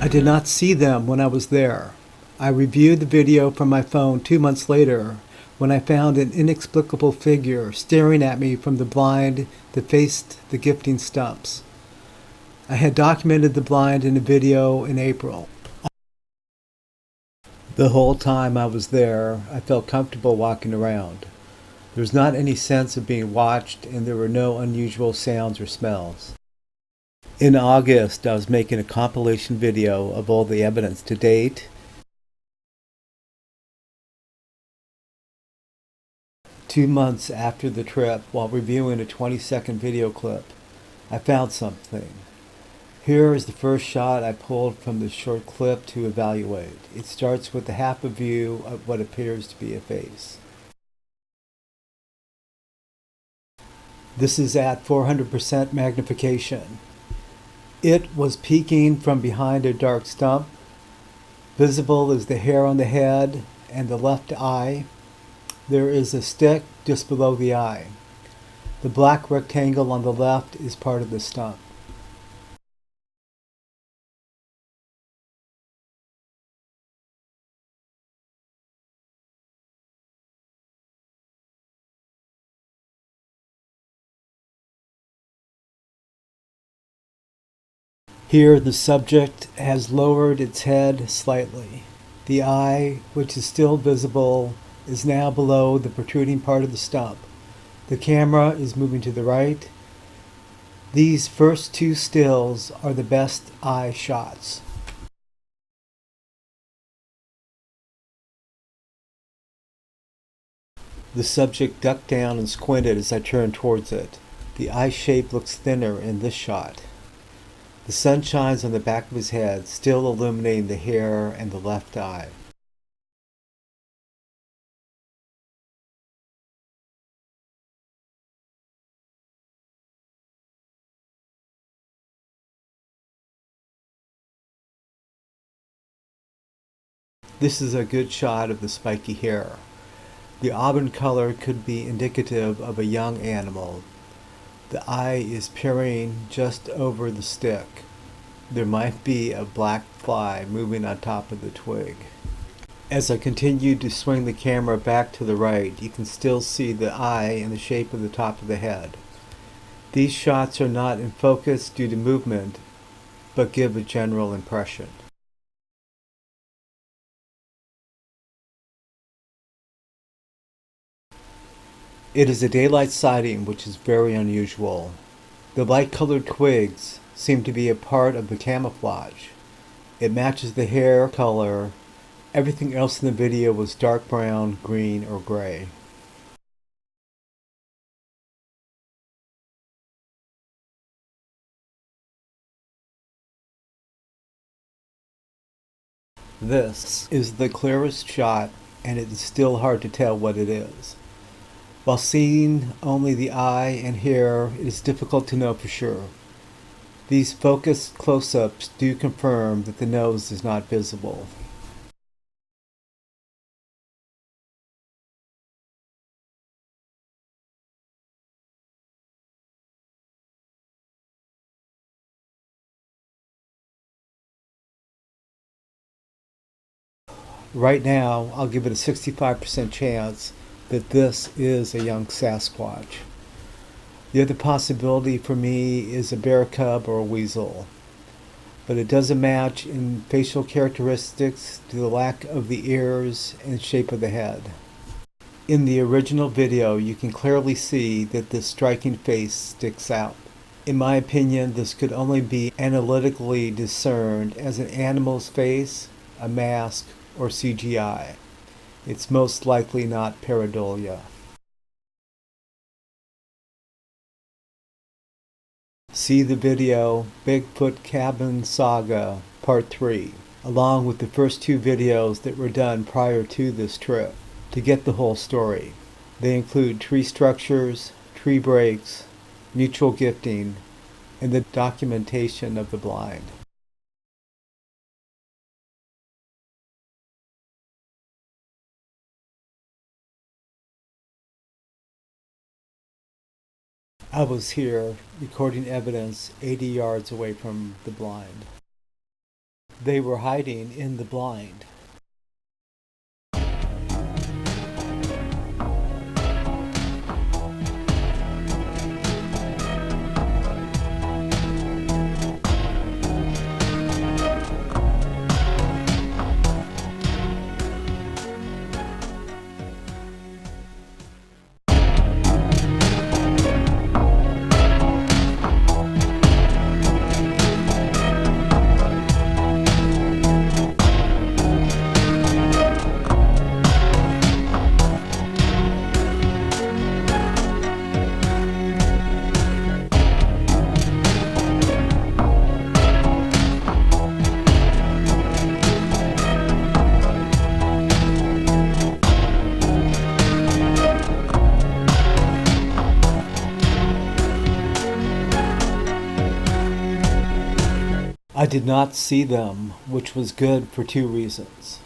did not see them when I was there. I reviewed the video from my phone 2 months later when I found an inexplicable figure staring at me from the blind that faced the gifting stumps. I had documented the blind in a video in April. The whole time I was there, I felt comfortable walking around. There was not any sense of being watched, and there were no unusual sounds or smells. In August, I was making a compilation video of all the evidence to date. Two months after the trip, while reviewing a 20-second video clip, I found something. Here is the first shot I pulled from the short clip to evaluate. It starts with half a view of what appears to be a face. This is at 400% magnification. It was peeking from behind a dark stump. Visible is the hair on the head and the left eye. There is a stick just below the eye. The black rectangle on the left is part of the stump. Here the subject has lowered its head slightly. The eye, which is still visible, is now below the protruding part of the stump. The camera is moving to the right. These first two stills are the best eye shots. The subject ducked down and squinted as I turned towards it. The eye shape looks thinner in this shot. The sun shines on the back of his head, still illuminating the hair and the left eye. This is a good shot of the spiky hair. The auburn color could be indicative of a young animal. The eye is peering just over the stick. There might be a black fly moving on top of the twig. As I continued to swing the camera back to the right, you can still see the eye and the shape of the top of the head. These shots are not in focus due to movement, but give a general impression. It is a daylight sighting, which is very unusual. The light-colored twigs seem to be a part of the camouflage. It matches the hair color. Everything else in the video was dark brown, green, or gray. This is the clearest shot, and it is still hard to tell what it is. While seeing only the eye and hair, it is difficult to know for sure. These focused close-ups do confirm that the nose is not visible. Right now, I'll give it a 65% chance that this is a young Sasquatch. The other possibility for me is a bear cub or a weasel, but it doesn't match in facial characteristics due to the lack of the ears and shape of the head. In the original video, you can clearly see that this striking face sticks out. In my opinion, this could only be analytically discerned as an animal's face, a mask, or CGI. It's most likely not pareidolia. See the video Bigfoot Cabin Saga Part 3, along with the first two videos that were done prior to this trip, to get the whole story. They include tree structures, tree breaks, mutual gifting, and the documentation of the blind. I was here recording evidence 80 yards away from the blind. They were hiding in the blind. I did not see them, which was good for two reasons.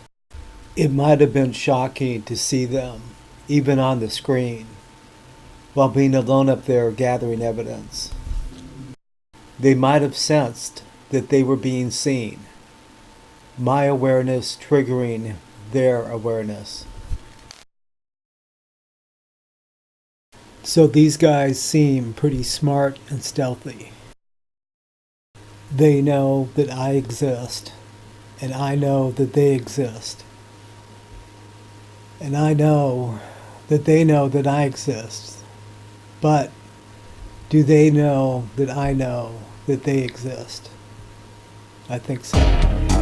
It might have been shocking to see them, even on the screen, while being alone up there gathering evidence. They might have sensed that they were being seen, my awareness triggering their awareness. So these guys seem pretty smart and stealthy. They know that I exist, and I know that they exist. And I know that they know that I exist. But do they know that I know that they exist? I think so.